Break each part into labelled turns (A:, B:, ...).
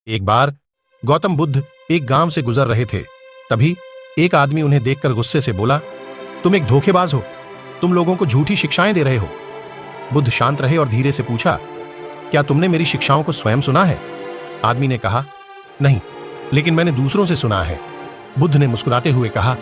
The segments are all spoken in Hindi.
A: एक बार गौतम बुद्ध एक गांव से गुजर रहे थे। तभी एक आदमी उन्हें देखकर गुस्से से बोला, तुम एक धोखेबाज हो, तुम लोगों को झूठी शिक्षाएं दे रहे हो। बुद्ध शांत रहे और धीरे से पूछा, क्या तुमने मेरी शिक्षाओं को स्वयं सुना है? आदमी ने कहा, नहीं, लेकिन मैंने दूसरों से सुना है। बुद्ध ने मुस्कुराते हुए कहा,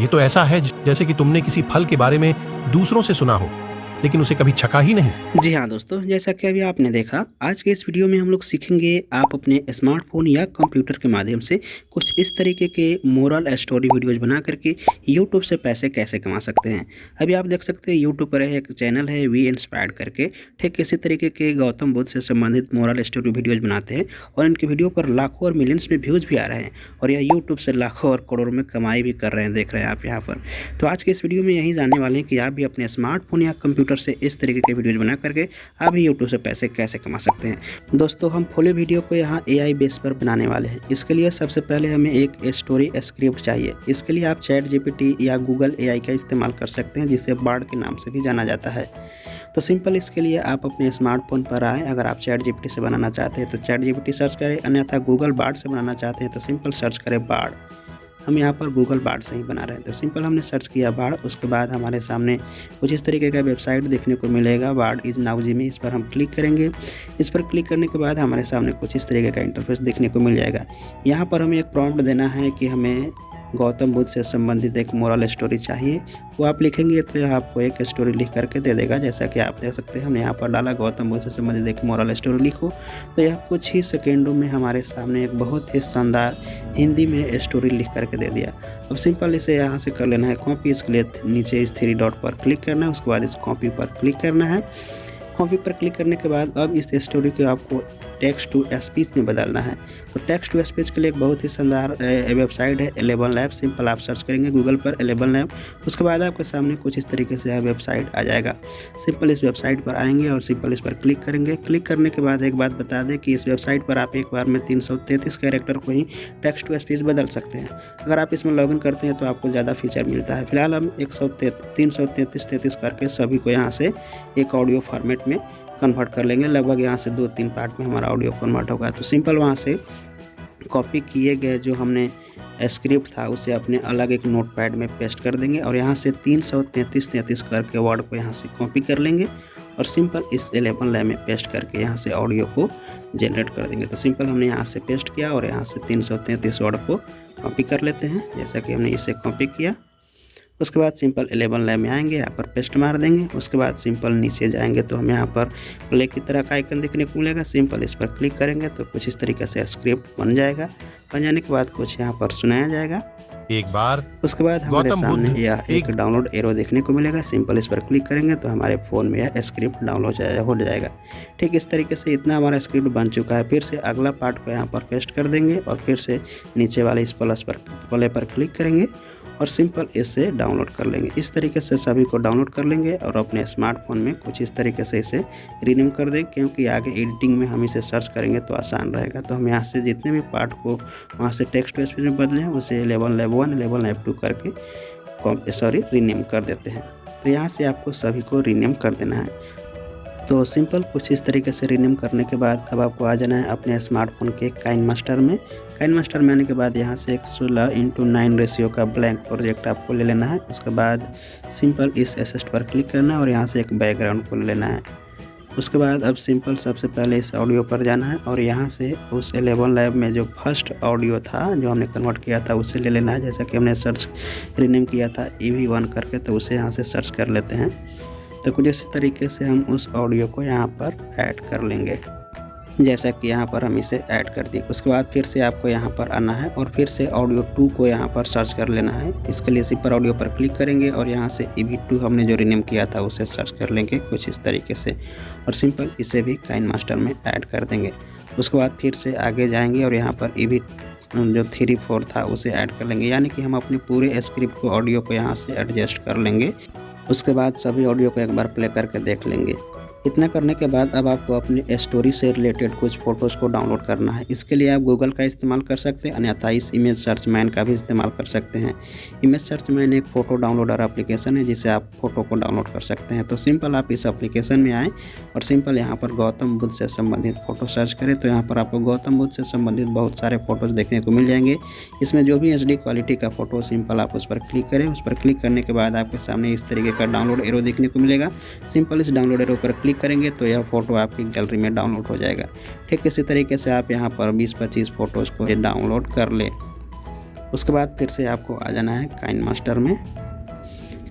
A: यह तो ऐसा है जैसे कि तुमने किसी फल के बारे में दूसरों से सुना हो, लेकिन उसे कभी चखा ही नहीं।
B: जी हाँ दोस्तों, जैसा कि अभी आपने देखा, आज के इस वीडियो में हम लोग सीखेंगे आप अपने स्मार्टफोन या कंप्यूटर के माध्यम से कुछ इस तरीके के मोरल स्टोरी वीडियोज बना करके यूट्यूब से पैसे कैसे कमा सकते हैं। अभी आप देख सकते हैं यूट्यूब पर एक चैनल है वी इंस्पायर्ड करके, ठीक इसी तरीके के गौतम बुद्ध से संबंधित मोरल स्टोरी वीडियोज बनाते हैं और इनकी वीडियो पर लाखों और मिलियंस में व्यूज़ भी आ रहे हैं और यह यूट्यूब से लाखों और करोड़ों में कमाई भी कर रहे हैं, देख रहे हैं आप यहाँ पर। तो आज के इस वीडियो में यही जानने वाले हैं कि आप भी अपने स्मार्टफोन या कंप्यूटर से इस तरीके के वीडियोज बना करके आप भी यूट्यूब से पैसे कैसे कमा सकते हैं। दोस्तों, हम फुल वीडियो को यहाँ एआई बेस पर बनाने वाले हैं। इसके लिए सबसे पहले हमें एक स्टोरी स्क्रिप्ट चाहिए। इसके लिए आप चैट जीपीटी या गूगल एआई का इस्तेमाल कर सकते हैं, जिसे बार्ड के नाम से भी जाना जाता है। तो सिंपल इसके लिए आप अपने स्मार्टफोन पर आएँ। अगर आप चैट जीपीटी से बनाना चाहते हैं तो चैट जीपीटी सर्च करें, अन्यथा गूगल बार्ड से बनाना चाहते हैं तो सिंपल सर्च करें बार्ड। हम यहाँ पर गूगल बार्ड से ही बना रहे हैं, तो सिंपल हमने सर्च किया बार्ड। उसके बाद हमारे सामने कुछ इस तरीके का वेबसाइट देखने को मिलेगा, बार्ड इज नाउ जिमी। इस पर हम क्लिक करेंगे। इस पर क्लिक करने के बाद हमारे सामने कुछ इस तरीके का इंटरफेस देखने को मिल जाएगा। यहाँ पर हमें एक प्रॉम्प्ट देना है कि हमें गौतम बुद्ध से संबंधित एक मोरल स्टोरी चाहिए। वो आप लिखेंगे तो यह आपको एक स्टोरी लिख करके दे देगा। जैसा कि आप देख सकते हैं, हमने यहाँ पर डाला गौतम बुद्ध से संबंधित एक मोरल स्टोरी लिखो, तो यह कुछ ही सेकेंडों में हमारे सामने एक बहुत ही शानदार हिंदी में स्टोरी लिख करके दे दिया। अब सिंपल इसे यहाँ से कर लेना है कॉपी। इसके लिए नीचे इस 3 डॉट पर क्लिक करना है, उसके बाद इस कॉपी पर क्लिक करना है। कॉपी पर क्लिक करने के बाद अब इस स्टोरी को आपको टेक्स्ट टू स्पीच में बदलना है। तो टेक्स्ट टू स्पीच के लिए एक बहुत ही शानदार वेबसाइट है 11 लैब। सिंपल आप सर्च करेंगे गूगल पर 11 लैब, उसके बाद आपके सामने कुछ इस तरीके से वेबसाइट आ जाएगा। सिंपल इस वेबसाइट पर आएंगे और सिंपल इस पर क्लिक करेंगे। क्लिक करने के बाद एक बात बता दें कि इस वेबसाइट पर आप एक बार में 333 कैरेक्टर को ही टेक्स्ट टू स्पीच बदल सकते हैं। अगर आप इसमें लॉगिन करते हैं तो आपको ज़्यादा फीचर मिलता है। फिलहाल हम 333 करके सभी को यहाँ से एक ऑडियो फॉर्मेट में कन्वर्ट कर लेंगे। लगभग यहाँ से 2-3 पार्ट में हमारा ऑडियो कन्वर्ट होगा। तो सिंपल वहाँ से कॉपी किए गए जो हमने स्क्रिप्ट था उसे अपने अलग एक नोटपैड में पेस्ट कर देंगे और यहाँ से 333 करके वर्ड को यहाँ से कॉपी कर लेंगे और सिंपल इस 11 लैब में पेस्ट करके यहाँ से ऑडियो को जनरेट कर देंगे। तो सिंपल हमने यहाँ से पेस्ट किया और यहाँ से 333 वर्ड को कॉपी कर लेते हैं, जैसा कि हमने इसे कॉपी किया। उसके बाद सिंपल 11 लैब में आएंगे, यहाँ पर पेस्ट मार देंगे। उसके बाद सिंपल नीचे जाएंगे तो हमें यहाँ पर प्ले की तरह का आइकन देखने को मिलेगा। सिंपल इस पर क्लिक करेंगे तो कुछ इस तरीके से स्क्रिप्ट बन जाएगा। बन जाने के बाद कुछ यहाँ पर सुनाया जाएगा।
A: एक बार
B: उसके बाद हमारे सामने यह एक डाउनलोड एरो देखने को मिलेगा। सिंपल इस पर क्लिक करेंगे तो हमारे फ़ोन में यह स्क्रिप्ट डाउनलोड हो जाएगा। ठीक इस तरीके से इतना हमारा स्क्रिप्ट बन चुका है। फिर से अगला पार्ट को यहाँ पर पेस्ट कर देंगे और फिर से नीचे वाले इस प्ले पर क्लिक करेंगे और सिंपल इससे डाउनलोड कर लेंगे। इस तरीके से सभी को डाउनलोड कर लेंगे और अपने स्मार्टफोन में कुछ इस तरीके से इसे रीनेम कर दें, क्योंकि आगे एडिटिंग में हम इसे सर्च करेंगे तो आसान रहेगा। तो हम यहाँ से जितने भी पार्ट को वहाँ से टेक्स्ट टू स्पीच में बदलें उसे 11 लैब 1 11 लैब 2 करके रीनेम कर देते हैं। तो यहाँ से आपको सभी को रीनेम कर देना है। तो सिंपल कुछ इस तरीके से रीनेम करने के बाद अब आपको आ जाना है अपने स्मार्टफोन के काइन मास्टर में। काइन मास्टर में आने के बाद यहाँ से एक 16:9 रेशियो का ब्लैंक प्रोजेक्ट आपको ले लेना है। उसके बाद सिंपल इस एसेट पर क्लिक करना है और यहाँ से एक बैकग्राउंड को ले लेना है। उसके बाद अब सिंपल सबसे पहले इस ऑडियो पर जाना है और यहाँ से उस 11 लैब में जो फर्स्ट ऑडियो था जो हमने कन्वर्ट किया था उसे ले लेना है। जैसा कि हमने सर्च रीनेम किया था EV1 करके, तो उसे यहाँ से सर्च कर लेते हैं। तो कुछ इसी तरीके से हम उस ऑडियो को यहाँ पर ऐड कर लेंगे, जैसा कि यहाँ पर हम इसे ऐड कर दिए। उसके बाद फिर से आपको यहाँ पर आना है और फिर से ऑडियो 2 को यहाँ पर सर्च कर लेना है। इसके लिए सिंपल ऑडियो पर क्लिक करेंगे और यहाँ से EV2 हमने जो रीनेम किया था उसे सर्च कर लेंगे कुछ इस तरीके से और सिंपल इसे भी काइन मास्टर में ऐड कर देंगे। उसके बाद फिर से आगे जाएंगे और यहाँ पर EV जो 3-4 था उसे ऐड कर लेंगे, यानी कि हम अपने पूरे स्क्रिप्ट को ऑडियो को यहाँ से एडजस्ट कर लेंगे। उसके बाद सभी ऑडियो को एक बार प्ले करके देख लेंगे। इतना करने के बाद अब आपको अपने स्टोरी से रिलेटेड कुछ फ़ोटोज़ को डाउनलोड करना है। इसके लिए आप गूगल का इस्तेमाल कर सकते हैं, अन्यथा इस इमेज सर्च मैन का भी इस्तेमाल कर सकते हैं। इमेज सर्च मैन एक फ़ोटो डाउनलोडर एप्लीकेशन है जिसे आप फ़ोटो को डाउनलोड कर सकते हैं। तो सिंपल आप इस एप्लीकेशन में आएँ और सिंपल यहाँ पर गौतम बुद्ध से संबंधित फ़ोटो सर्च करें तो यहाँ पर आपको गौतम बुद्ध से संबंधित बहुत सारे फ़ोटोज़ देखने को मिल जाएंगे। इसमें जो भी HD क्वालिटी का फ़ोटो सिंपल आप उस पर क्लिक करें। उस पर क्लिक करने के बाद आपके सामने इस तरीके का डाउनलोड एरो देखने को मिलेगा। सिंपल इस डाउनलोड एरो पर क्लिक करेंगे तो यह फ़ोटो आपकी गैलरी में डाउनलोड हो जाएगा। ठीक इसी तरीके से आप यहाँ पर 20-25 फ़ोटोज़ को डाउनलोड कर लें। उसके बाद फिर से आपको आ जाना है काइनमास्टर में।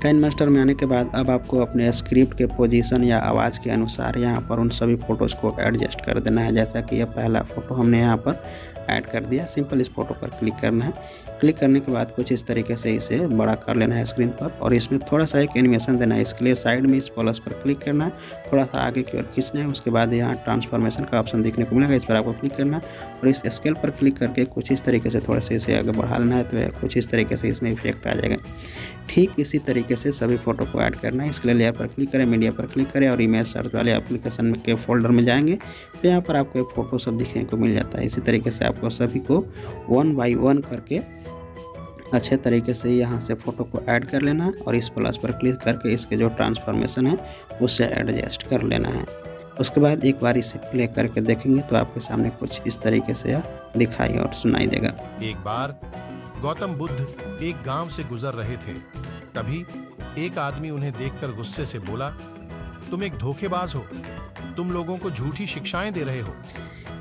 B: काइनमास्टर में आने के बाद अब आपको अपने स्क्रिप्ट के पोजीशन या आवाज़ के अनुसार यहाँ पर उन सभी फ़ोटोज़ को एडजस्ट कर देना है। जैसा कि यह पहला फ़ोटो हमने यहाँ पर ऐड कर दिया। सिंपल इस फ़ोटो पर क्लिक करना है। क्लिक करने के बाद कुछ इस तरीके से इसे बड़ा कर लेना है स्क्रीन पर और इसमें थोड़ा सा एक एनिमेशन देना है। इसके लिए साइड में इस प्लस पर क्लिक करना है, थोड़ा सा आगे की ओर खींचना है। उसके बाद यहाँ ट्रांसफॉर्मेशन का ऑप्शन देखने को मिलेगा, इस पर आपको क्लिक करना है और इस स्केल पर क्लिक करके कुछ इस तरीके से थोड़ा सा इसे आगे बढ़ा लेना है तो कुछ इस तरीके से इसमें इफेक्ट आ जाएगा। ठीक इसी तरीके से सभी फ़ोटो को ऐड करना है। इसके लिए लेयर पर क्लिक करें, मीडिया पर क्लिक करें और इमेज सर्च वाले एप्लीकेशन के फोल्डर में जाएंगे तो यहाँ पर आपको एक फ़ोटो सब दिखने को मिल जाता है। इसी तरीके से आपको सभी को 1 बाय 1 करके अच्छे तरीके से यहाँ से फ़ोटो को ऐड कर लेना है और इस प्लस पर क्लिक करके इसके जो ट्रांसफॉर्मेशन है उससे एडजस्ट कर लेना है। उसके बाद एक बार इसे प्ले करके देखेंगे तो आपके सामने कुछ इस तरीके से यह दिखाई और सुनाई देगा।
A: एक बार गौतम बुद्ध एक गांव से गुजर रहे थे। तभी एक आदमी उन्हें देखकर गुस्से से बोला, तुम एक धोखेबाज हो, तुम लोगों को झूठी शिक्षाएं दे रहे हो।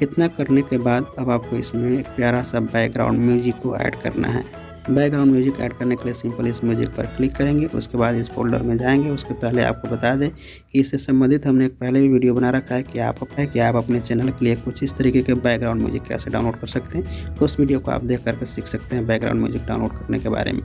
B: इतना करने के बाद अब आपको इसमें एक प्यारा सा बैकग्राउंड म्यूजिक को ऐड करना है। बैकग्राउंड म्यूजिक ऐड करने के लिए सिंपल इस म्यूजिक पर क्लिक करेंगे। उसके बाद इस फोल्डर में जाएंगे। उसके पहले आपको बता दें कि इससे संबंधित हमने एक पहले भी वीडियो बना रखा है कि आप अपने चैनल के लिए कुछ इस तरीके के बैकग्राउंड म्यूजिक कैसे डाउनलोड कर सकते हैं। तो उस वीडियो को आप देख करके सीख सकते हैं बैकग्राउंड म्यूजिक डाउनलोड करने के बारे में।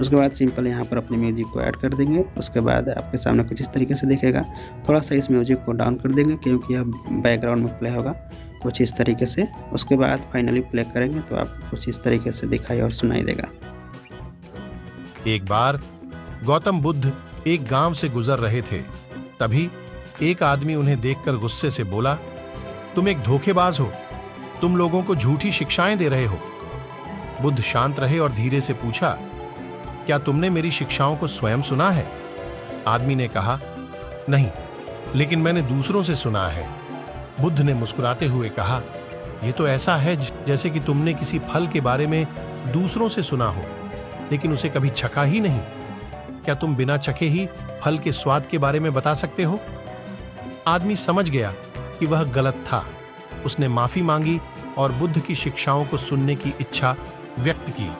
B: उसके बाद सिंपल यहाँ पर अपने म्यूजिक को ऐड कर देंगे। उसके बाद आपके सामने कुछ इस तरीके से दिखेगा। थोड़ा सा इस म्यूजिक को डाउन कर देंगे क्योंकि यह बैकग्राउंड में प्ले होगा कुछ इस तरीके से। उसके बाद फाइनली प्ले करेंगे तो आपको कुछ इस तरीके से दिखाई और सुनाई देगा।
A: एक बार गौतम बुद्ध एक गांव से गुजर रहे थे। तभी एक आदमी उन्हें देखकर गुस्से से बोला, तुम एक धोखेबाज हो, तुम लोगों को झूठी शिक्षाएं दे रहे हो। बुद्ध शांत रहे और धीरे से पूछा, क्या तुमने मेरी शिक्षाओं को स्वयं सुना है? आदमी ने कहा, नहीं, लेकिन मैंने दूसरों से सुना है। बुद्ध ने मुस्कुराते हुए कहा, यह तो ऐसा है जैसे कि तुमने किसी फल के बारे में दूसरों से सुना हो लेकिन उसे कभी चखा ही नहीं। क्या तुम बिना चखे ही फल के स्वाद के बारे में बता सकते हो? आदमी समझ गया कि वह गलत था। उसने माफी मांगी और बुद्ध की शिक्षाओं को सुनने की इच्छा व्यक्त की।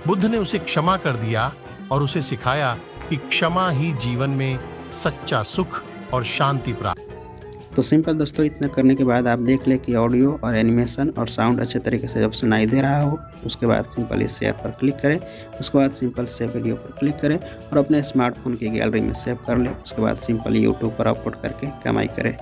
A: बुद्ध ने उसे क्षमा कर दिया और उसे सिखाया कि क्षमा ही जीवन में सच्चा सुख और शांति प्राप्त।
B: तो सिंपल दोस्तों, इतना करने के बाद आप देख लें कि ऑडियो और एनिमेशन और साउंड अच्छे तरीके से जब सुनाई दे रहा हो, उसके बाद सिंपल इस शेयर पर क्लिक करें। उसके बाद सिंपल सेव वीडियो पर क्लिक करें और अपने स्मार्टफोन की गैलरी में सेव कर लें। उसके बाद सिंपल यूट्यूब पर अपलोड करके कमाई करें।